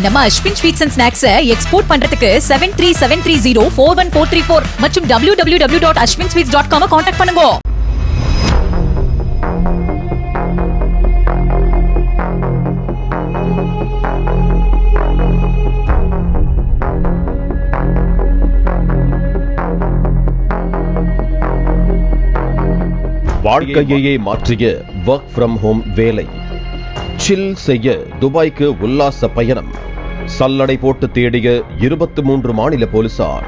நம்ம Ashwin sweets and snacks export பண்றதுக்கு 7373041434 மற்றும் www.ashwinsweets.com கான்டாக்ட் பண்ணுங்க. வாழ்க்கையே மாற்றிய வொர்க் ஃப்ரம் ஹோம் வேலை. சில் செய்ய துபாய்க்கு உல்லாச பயணம். சல்லடை போட்டு தேடிய 23 மாநில போலீசார்.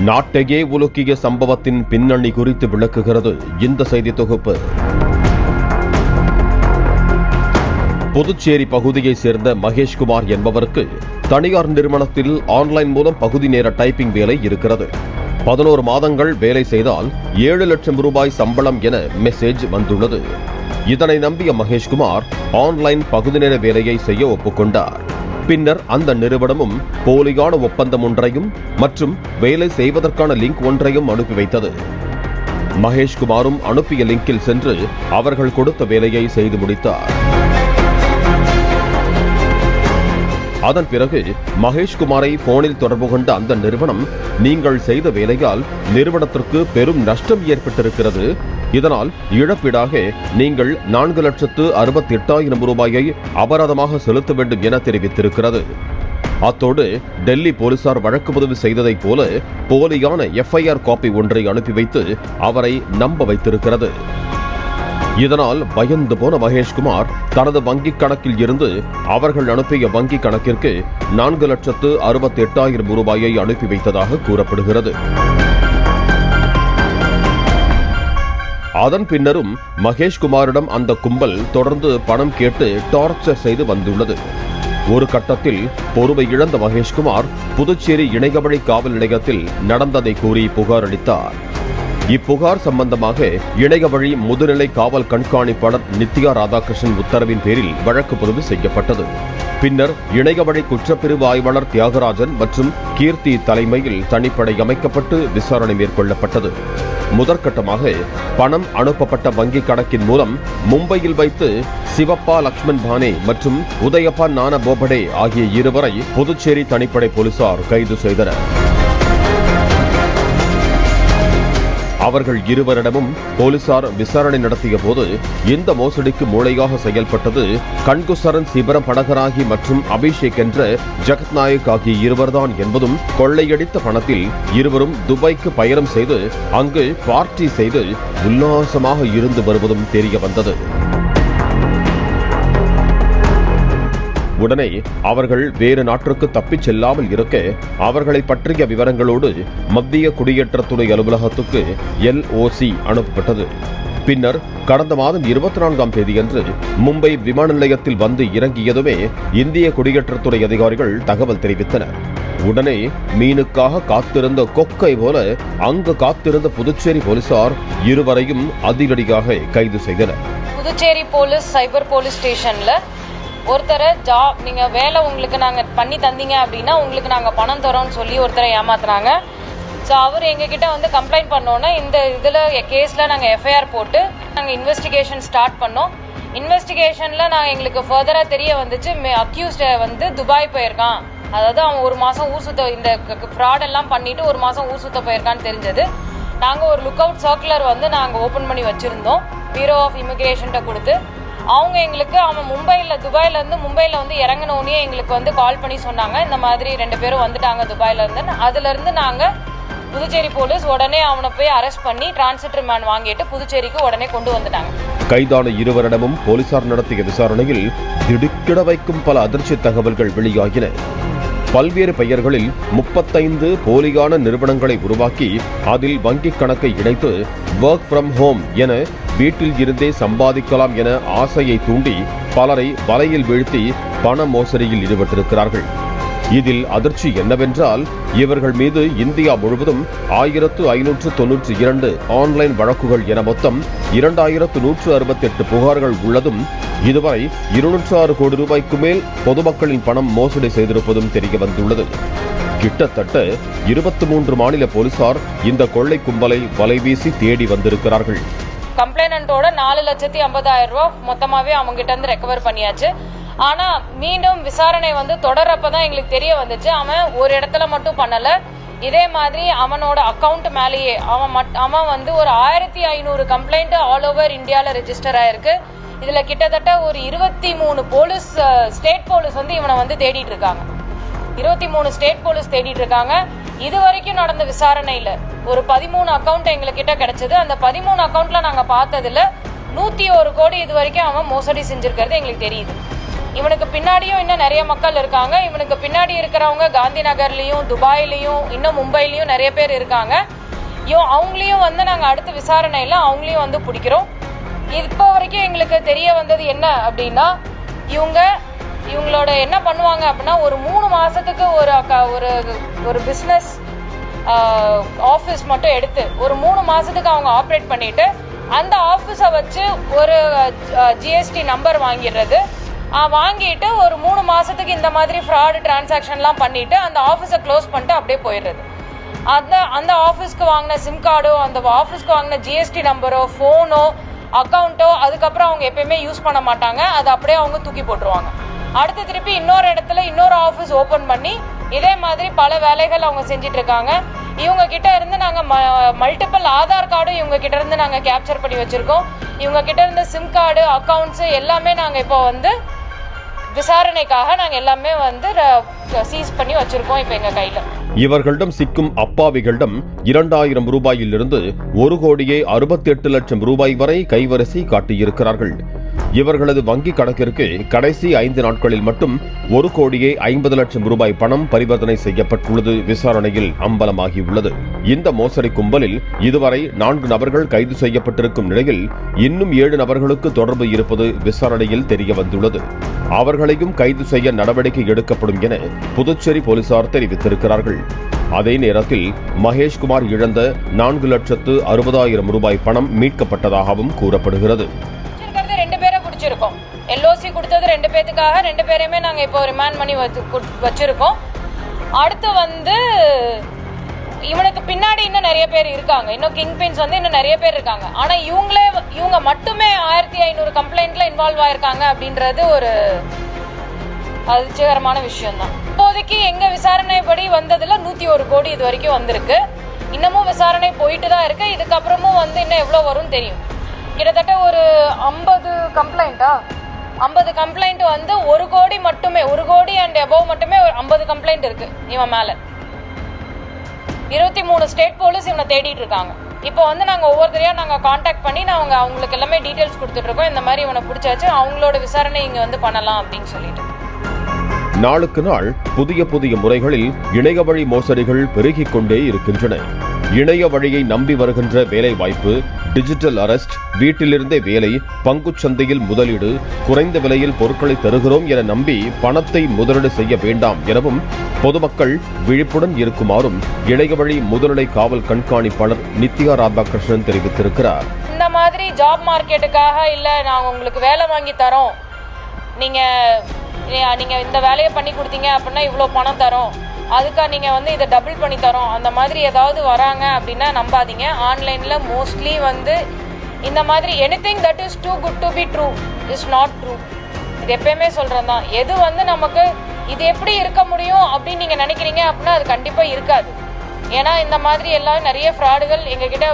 நாட்டையே உலுக்கிய சம்பவத்தின் பின்னணி குறித்து விளக்குகிறது இந்த செய்தி தொகுப்பு. புதுச்சேரி பகுதியைச் சேர்ந்த மகேஷ்குமார் என்பவருக்கு தனியார் நிறுவனத்தில் ஆன்லைன் மூலம் பகுதி நேர டைப்பிங் வேலை இருக்கிறது. 11 மாதங்கள் வேலை செய்தால் 7 லட்சம் ரூபாய் சம்பளம் என மெசேஜ் வந்துள்ளது. இதனை நம்பிய மகேஷ்குமார் ஆன்லைன் பகுதி நேர வேலையை செய்ய ஒப்புக்கொண்டார். பின்னர் அந்த நிறுவனமும் போலியான ஒப்பந்தம் ஒன்றையும் மற்றும் வேலை செய்வதற்கான லிங்க் ஒன்றையும் அனுப்பி வைத்தது. மகேஷ்குமாரும் அனுப்பிய லிங்கில் சென்று அவர்கள் கொடுத்த வேலையை செய்து முடித்தார். அதன் பிறகு மகேஷ்குமாரை போனில் தொடர்பு கொண்ட அந்த நிறுவனம், நீங்கள் செய்த வேலையால் நிறுவனத்திற்கு பெரும் நஷ்டம் ஏற்பட்டிருக்கிறது, இதனால் இழப்பீடாக நீங்கள் 4,68,000 ரூபாயை அபராதமாக செலுத்த வேண்டும் என தெரிவித்திருக்கிறது. அத்தோடு டெல்லி போலீசார் வழக்கு பதிவு செய்ததைப் போல போலியான FIR காப்பி ஒன்றை அனுப்பி வைத்து அவரை நம்ப வைத்திருக்கிறது. இதனால் பயந்து போன மகேஷ்குமார் தனது வங்கிக் கணக்கில் இருந்து அவர்கள் அனுப்பிய வங்கிக் கணக்கிற்கு 4,68,000 ரூபாயை அனுப்பி வைத்ததாக கூறப்படுகிறது. அதன் பின்னரும் மகேஷ்குமாரிடம் அந்த கும்பல் தொடர்ந்து பணம் கேட்டு டார்ச்சர் செய்து வந்துள்ளது. ஒரு கட்டத்தில் பொறுமை இழந்த மகேஷ்குமார் புதுச்சேரி இணையவழி காவல் நிலையத்தில் நடந்ததை கூறி புகார் அளித்தார். இப்புகார் சம்பந்தமாக இணையவழி முதுநிலை காவல் கண்காணிப்பாளர் நித்யா ராதாகிருஷ்ணன் உத்தரவின் பேரில் வழக்கு பதிவு செய்யப்பட்டது. பின்னர் இணையவழி குற்றப்பிரிவு ஆய்வாளர் தியாகராஜன் மற்றும் கீர்த்தி தலைமையில் தனிப்படை அமைக்கப்பட்டு விசாரணை மேற்கொள்ளப்பட்டது. முதற்கட்டமாக பணம் அனுப்பப்பட்ட வங்கிக் கணக்கின் மூலம் மும்பையில் வைத்து சிவப்பா லக்ஷ்மண் பானே மற்றும் உதயப்பா நான போபடே ஆகிய இருவரை புதுச்சேரி தனிப்படை போலீசார் கைது செய்தனர். அவர்கள் இருவரிடமும் போலீசார் விசாரணை நடத்திய போது இந்த மோசடிக்கு மூளையாக செயல்பட்டது கண்குசரன் சிபரம் படகராகி மற்றும் அபிஷேக் என்ற ஜெகத்நாயக் ஆகிய இருவர்தான் என்பதும், கொள்ளையடித்த பணத்தில் இருவரும் துபாய்க்கு பயணம் செய்து அங்கு பார்ட்டி செய்து உல்லாசமாக இருந்து வருவதும் தெரிய வந்தது. உடனே அவர்கள் வேறு நாட்டிற்கு தப்பிச் செல்லாமல் இருக்க அவர்களை பற்றிய விவரங்களோடு மத்திய குடியேற்றத்துறை அலுவலகத்துக்கு LOC அனுப்பப்பட்டது. பின்னர் கடந்த மாதம் 24ஆம் தேதியன்று மும்பை விமான நிலையத்தில் வந்து இறங்கியதுமே இந்திய குடியேற்றத்துறை அதிகாரிகள் தகவல் தெரிவித்தனர். உடனே மீனுக்காக காத்திருந்த கொக்கை போல அங்கு காத்திருந்த புதுச்சேரி போலீசார் இருவரையும் அதிரடியாக கைது செய்தனர். புதுச்சேரி போலீஸ் சைபர் போலீஸ் ஸ்டேஷன்ல ஒருத்தரை நீங்க வேலை உங்களுக்கு நாங்க பண்ணி தந்தீங்க அப்படின்னா உங்களுக்கு நாங்க பணம் தரோம்னு சொல்லி ஒருத்தரை ஏமாத்துறாங்க. ஸோ அவர் எங்ககிட்ட வந்து கம்ப்ளைண்ட் பண்ணோன்னா இந்த இதில் கேஸில் நாங்கள் FIR போட்டு நாங்கள் இன்வெஸ்டிகேஷன் ஸ்டார்ட் பண்ணோம். இன்வெஸ்டிகேஷனில் எங்களுக்கு ஃபர்தராக தெரிய வந்துச்சு, அக்யூஸ்டை வந்து துபாய் போயிருக்கான், அதாவது அவன் 1 மாதம் ஊர் சுத்த இந்த ஃப்ராடெல்லாம் பண்ணிட்டு 1 மாதம் ஊர் சுத்த போயிருக்கான்னு தெரிஞ்சது. நாங்கள் ஒரு லுக் அவுட் சர்க்குலர் வந்து நாங்கள் ஓப்பன் பண்ணி வச்சுருந்தோம் பியூரோ ஆஃப் இமிகிரேஷன்கிட்ட கொடுத்து. அவங்க எங்களுக்கு அவன் துபாயிலேருந்து மும்பையில் வந்து இறங்கினோடனே எங்களுக்கு வந்து கால் பண்ணி சொன்னாங்க, இந்த மாதிரி 2 பேரும் வந்துட்டாங்க துபாயிலேருந்து. அதுலேருந்து நாங்கள் புதுச்சேரி போலீஸ் உடனே அவனை போய் அரெஸ்ட் பண்ணி டிரான்சிட் ரிமாண்ட் வாங்கிட்டு புதுச்சேரிக்கு உடனே கொண்டு வந்துட்டாங்க. கைதான இருவரிடமும் போலீசார் நடத்திய விசாரணையில் திடுக்கிட வைக்கும் பல அதிர்ச்சி தகவல்கள் வெளியாகின. பல்வேறு பெயர்களில் 35 போலியான நிறுவனங்களை உருவாக்கி அதில் வங்கிக் கணக்கை இணைத்து வொர்க் ஃப்ரம் ஹோம் என வீட்டில் இருந்தே சம்பாதிக்கலாம் என ஆசையை தூண்டி பலரை வலையில் வீழ்த்தி பண மோசடியில் ஈடுபட்டிருக்கிறார்கள். இதில் அதிர்ச்சி என்னவென்றால், இவர்கள் மீது இந்தியா முழுவதும் 1592 ஆன்லைன் வழக்குகள் என மொத்தம் 2168 புகார்கள் உள்ளதும், இதுவரை 206 கோடி ரூபாய்க்கு மேல் பொதுமக்களின் பணம் மோசடி செய்திருப்பதும் தெரிய வந்துள்ளது. கிட்டத்தட்ட 23 மாநில போலீசார் இந்த கொள்ளை கும்பலை வலைவீசி தேடி வந்திருக்கிறார்கள். கம்ப்ளைனண்டோட 4,50,000 ரூபாய் மொத்தமாவே அவங்க கிட்ட இருந்து ரெக்கவர் பண்ணியாச்சு. ஆனால் மீண்டும் விசாரணை வந்து தொடர்றப்ப தான் எங்களுக்கு தெரிய வந்துச்சு, அவன் ஒரு இடத்துல மட்டும் பண்ணலை. இதே மாதிரி அவனோட அக்கௌண்ட் மேலேயே அவன் வந்து ஒரு 1500 கம்ப்ளைண்ட் ஆல் ஓவர் இந்தியாவில் ரெஜிஸ்டர் ஆயிருக்கு. இதில் கிட்டத்தட்ட ஒரு 23 போலீஸ், ஸ்டேட் போலீஸ் வந்து இவனை வந்து தேடிட்டு இருக்காங்க. 23 ஸ்டேட் போலீஸ் தேடிட்டு இருக்காங்க. இது வரைக்கும் நடந்த விசாரணையில் ஒரு 13 அக்கௌண்ட் எங்ககிட்ட கிடைச்சது. அந்த 13 அக்கௌண்ட்ல நாங்கள் பார்த்ததுல 101 கோடி இது வரைக்கும் அவன் மோசடி செஞ்சிருக்கிறது எங்களுக்கு தெரியுது. இவனுக்கு பின்னாடியும் இன்னும் நிறைய மக்கள் இருக்காங்க. இவனுக்கு பின்னாடி இருக்கிறவங்க காந்தி நகர்லயும், துபாயிலையும், இன்னும் மும்பைலையும் நிறைய பேர் இருக்காங்க. அவங்களையும் வந்து நாங்கள் அடுத்த விசாரணையில் அவங்களையும் வந்து பிடிக்கிறோம். இப்போ வரைக்கும் எங்களுக்கு தெரிய வந்தது என்ன அப்படின்னா, இவங்களோட என்ன பண்ணுவாங்க அப்படின்னா, ஒரு 3 மாசத்துக்கு ஒரு பிஸ்னஸ் ஆஃபீஸ் மட்டும் எடுத்து ஒரு 3 மாசத்துக்கு அவங்க ஆப்ரேட் பண்ணிட்டு அந்த ஆஃபீஸை வச்சு ஒரு ஜிஎஸ்டி நம்பர் வாங்கிடுறது. வாங்கிட்டு ஒரு 3 மாசத்துக்கு இந்த மாதிரி ஃப்ராடு டிரான்சாக்ஷன்லாம் பண்ணிட்டு அந்த ஆஃபீஸை க்ளோஸ் பண்ணிட்டு அப்படியே போயிடுறது. அந்த ஆஃபீஸ்க்கு வாங்கின சிம் கார்டோ, அந்த ஆஃபீஸ்க்கு வாங்கின ஜிஎஸ்டி நம்பரோ, ஃபோனோ, அக்கௌண்ட்டோ அதுக்கப்புறம் அவங்க எப்பயுமே யூஸ் பண்ண மாட்டாங்க. அது அப்படியே அவங்க தூக்கி போட்டுருவாங்க. அடுத்து திருப்பி இன்னொரு இடத்துல இன்னொரு ஆஃபீஸ் ஓப்பன் பண்ணி இதே மாதிரி பல வேலைகள் அவங்க செஞ்சிட்டு இருக்காங்க. இவங்க கிட்ட இருந்து நாங்கள் மல்டிபிள் ஆதார் கார்டும் இவங்க கிட்ட இருந்து நாங்கள் கேப்சர் பண்ணி வச்சிருக்கோம். இவங்க கிட்ட இருந்த சிம் கார்டு, அக்கௌண்ட்ஸ் எல்லாமே நாங்கள் இப்போ வந்து விசாரணைக்காக நாங்கள் எல்லாமே வந்து சீஸ் பண்ணி வச்சிருக்கோம் இப்போ எங்க கையில. இவர்களிடம் சிக்கும் அப்பாவிகளிடம் 2000 ரூபாயிலிருந்து 1,68 லட்சம் ரூபாய் வரை கைவரிசை காட்டியிருக்கிறார்கள். இவர்களது வங்கி கணக்கிற்கு கடைசி 5 நாட்களில் மட்டும் 1,50 லட்சம் ரூபாய் பணம் பரிவர்த்தனை செய்யப்பட்டுள்ளது விசாரணையில் அம்பலமாகியுள்ளது. இந்த மோசடி கும்பலில் இதுவரை 4 நபர்கள் கைது செய்யப்பட்டிருக்கும் நிலையில் இன்னும் 7 நபர்களுக்கு தொடர்பு இருப்பது விசாரணையில் தெரிய வந்துள்ளது. அவர்களையும் கைது செய்ய நடவடிக்கை எடுக்கப்படும் என புதுச்சேரி போலீசார் தெரிவித்திருக்கிறார்கள். அதே நேரத்தில் மகேஷ்குமார் இழந்த 4,60,60,000 ரூபாய் பணம் மீட்கப்பட்டதாகவும் கூறப்படுகிறது. 2 பேரை பிடிச்சிருக்கோம். எல்ஓசி கொடுத்தது 2 பேத்துக்காக 2 பேரையுமே நாங்க இப்போ ரிமாண்ட் பண்ணி வச்சிருக்கோம். அடுத்து வந்து இவனுக்கு பின்னாடி இன்னும் நிறைய பேர் இருக்காங்க. இன்னும் கிங் பின்ஸ் வந்து இன்னும் நிறைய பேர் இருக்காங்க. ஆனா இவங்க மட்டுமே 1500 கம்ப்ளைண்ட்ல இன்வால்வ் ஆயிருக்காங்க அப்படின்றது ஒரு அதிர்ச்சிகரமான விஷயம் தான். இப்போதைக்கு எங்க விசாரணைப்படி வந்ததுல 101 கோடி இது வரைக்கும் வந்திருக்கு. இன்னமும் விசாரணை போயிட்டு தான் இருக்கு. இதுக்கப்புறமும் வந்து இன்னும் எவ்வளவு வரும் தெரியும். கிட்டத்தட்ட ஒரு 50 கம்ப்ளைண்ட் வந்து 1 கோடி மட்டுமே, 1 கோடி அண்ட் அபவ் மட்டுமே 50 கம்ப்ளைண்ட் இருக்கு இவன் மேல. 23 ஸ்டேட் போலீஸ் இவனை தேடிட்டு இருக்காங்க. இப்போ வந்து நாங்க ஒவ்வொருத்தரையா நாங்க கான்டாக்ட் பண்ணி அவங்களுக்கு எல்லாமே டீடைல்ஸ் கொடுத்துட்டு இருக்கோம். இந்த மாதிரி இவனை பிடிச்சாச்சு, அவங்களோட விசாரணை இங்க வந்து பண்ணலாம் அப்படின்னு சொல்லிட்டு. நாளுக்கு நாள் புதிய முறைகளில் இணைய வழி மோசடிகள் பெருகிக் கொண்டே இருக்கின்றன. இணைய வழியை நம்பி வருகின்ற வேலை வாய்ப்பு, டிஜிட்டல் அரெஸ்ட், வீட்டிலிருந்தே வேலை, பங்குச்சந்தையில் முதலீடு, குறைந்த விலையில் பொருட்களை தருகிறோம் என நம்பி பணத்தை முதலீடு செய்ய வேண்டாம் எனவும் பொதுமக்கள் விழிப்புடன் இருக்குமாறும் இணைய வழி முதுநிலை காவல் கண்காணிப்பாளர் நித்யா ராதாகிருஷ்ணன் தெரிவித்திருக்கிறார். இந்த மாதிரி ஜாப் மார்க்கெட்டுக்காக இல்ல நாங்க உங்களுக்கு வேலை வாங்கி தரோம், நீங்க இந்த வேலையை பண்ணி கொடுத்தீங்க அப்படின்னா இவ்வளோ பணம் தரோம், அதுக்காக நீங்க வந்து இதை டபுள் பண்ணி தரோம், அந்த மாதிரி ஏதாவது வராங்க அப்படின்னா நம்பாதீங்க. ஆன்லைன்ல மோஸ்ட்லி வந்து இந்த மாதிரி anything that is too good to be true is not true. இது எப்பயுமே சொல்றேன் தான். எது வந்து நமக்கு இது எப்படி இருக்க முடியும் அப்படின்னு நீங்க நினைக்கிறீங்க அப்படின்னா அது கண்டிப்பா இருக்காது. ஏன்னா இந்த மாதிரி எல்லாம் நிறைய ஃப்ராடுகள் எங்ககிட்ட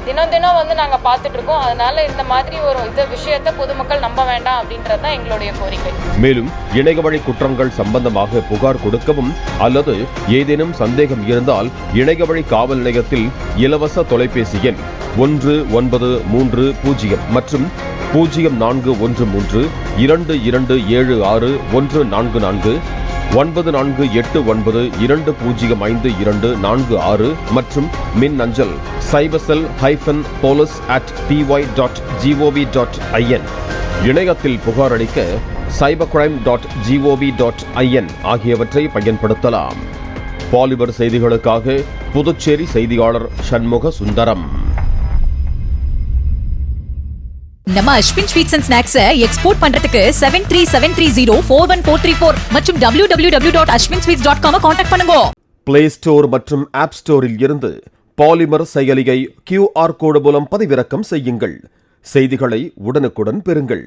தினம் வந்து நாங்க பார்த்துட்டு இருக்கோம். அதனால இந்த மாதிரி ஒரு விஷயத்தை பொதுமக்கள் நம்ப வேண்டாம் அப்படின்றது தான் எங்களுடைய கோரிக்கை. மேலும் இணைய வழி குற்றங்கள் சம்பந்தமாக புகார் கொடுக்கவும் அல்லது ஏதேனும் சந்தேகம் இருந்தால் இணைய வழி காவல் நிலையத்தில் இலவச தொலைபேசி எண் 1930 மற்றும் 0413 2276 144 9489205246 மற்றும் மின் அஞ்சல் cybercell-police@py.gov.in. இணையத்தில் புகார் அளிக்க cybercrime.gov.in ஆகியவற்றை பயன்படுத்தலாம். பாலிமர் செய்திகளுக்காக புதுச்சேரி செய்தியாளர் சண்முக சுந்தரம். நம்ம Ashwin sweets and snacks export பண்றதுக்கு 7373041434 மற்றும் www.ashwinsweets.com கான்டாக்ட் பண்ணுங்க. பிளே ஸ்டோர் மற்றும் ஆப் ஸ்டோரில் இருந்து பாலிமர் செயலியை QR கோடு மூலம் பதிவிறக்கம் செய்யுங்கள். செய்திகளை உடனுக்குடன் பெறுங்கள்.